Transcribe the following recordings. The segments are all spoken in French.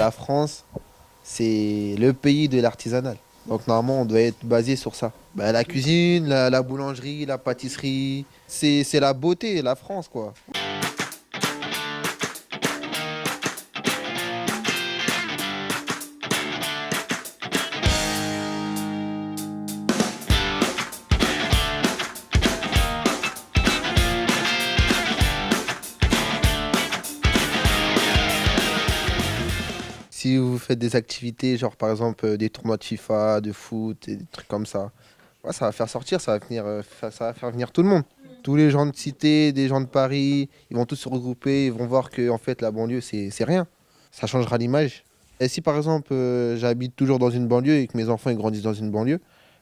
la France, c'est le pays de l'artisanal. Donc normalement, on doit être basé sur ça. Bah, la cuisine, la boulangerie, la pâtisserie, c'est la beauté, la France, quoi. Si vous faites des activités, genre par exemple des tournois de FIFA, de foot, et des trucs comme ça, ouais, ça va faire sortir, ça va venir, ça va faire venir tout le monde. Tous les gens de cité, des gens de Paris, ils vont tous se regrouper, ils vont voir que en fait la banlieue c'est rien. Ça changera l'image. Et si par exemple j'habite toujours dans une banlieue et que mes enfants ils grandissent dans une banlieue,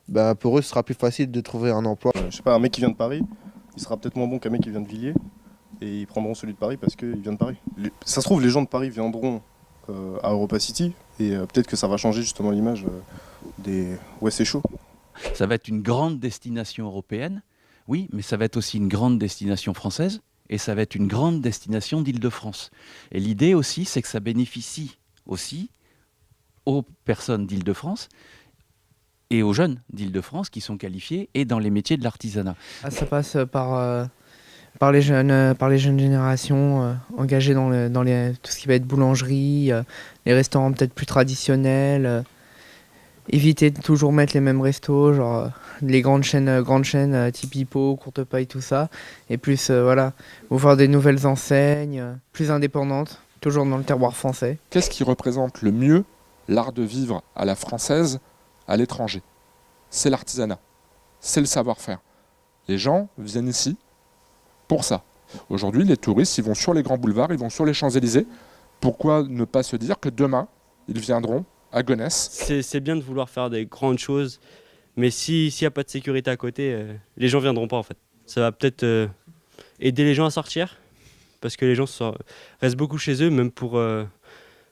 bah, pour eux ce sera plus facile de trouver un emploi. Je sais pas, un mec qui vient de Paris, il sera peut-être moins bon qu'un mec qui vient de Villiers. Et ils prendront celui de Paris parce qu'il vient de Paris. Ça se trouve, les gens de Paris viendront à Europa City et peut-être que ça va changer justement l'image des... Ouais, c'est chaud. Ça va être une grande destination européenne, oui, mais ça va être aussi une grande destination française et ça va être une grande destination d'Île-de-France. Et l'idée aussi, c'est que ça bénéficie aussi aux personnes d'Île-de-France et aux jeunes d'Île-de-France qui sont qualifiés et dans les métiers de l'artisanat. Ah, ça passe par les jeunes générations engagées dans tout ce qui va être boulangerie, les restaurants peut-être plus traditionnels, éviter de toujours mettre les mêmes restos, genre les grandes chaînes type Hippo, Courtepaille, tout ça, et plus voilà, ouvrir des nouvelles enseignes, plus indépendantes, toujours dans le terroir français. Qu'est-ce qui représente le mieux l'art de vivre à la française à l'étranger? C'est l'artisanat, c'est le savoir-faire. Les gens viennent ici pour ça. Aujourd'hui, les touristes, ils vont sur les grands boulevards, ils vont sur les Champs-Élysées. Pourquoi ne pas se dire que demain, ils viendront à Gonesse? C'est bien de vouloir faire des grandes choses, mais s'il n'y a pas de sécurité à côté, les gens ne viendront pas en fait. Ça va peut-être aider les gens à sortir, parce que les gens restent beaucoup chez eux, même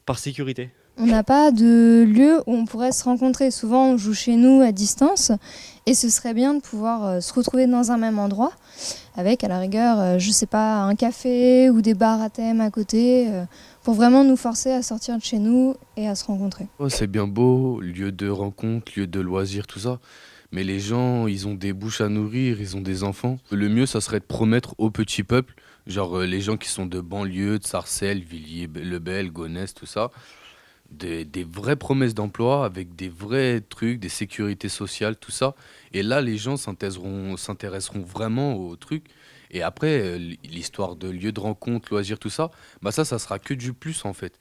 par sécurité. On n'a pas de lieu où on pourrait se rencontrer. Souvent, on joue chez nous à distance et ce serait bien de pouvoir se retrouver dans un même endroit avec, à la rigueur, je sais pas, un café ou des bars à thème à côté pour vraiment nous forcer à sortir de chez nous et à se rencontrer. Oh, c'est bien beau, lieu de rencontre, lieu de loisirs, tout ça. Mais les gens, ils ont des bouches à nourrir, ils ont des enfants. Le mieux, ça serait de promettre au petit peuple, genre les gens qui sont de banlieue, de Sarcelles, Villiers-le-Bel, Gonesse, tout ça, des vraies promesses d'emploi avec des vrais trucs, des sécurités sociales, tout ça. Et là, les gens s'intéresseront vraiment au truc. Et après, l'histoire de lieux de rencontre, loisirs, tout ça, bah ça sera que du plus en fait.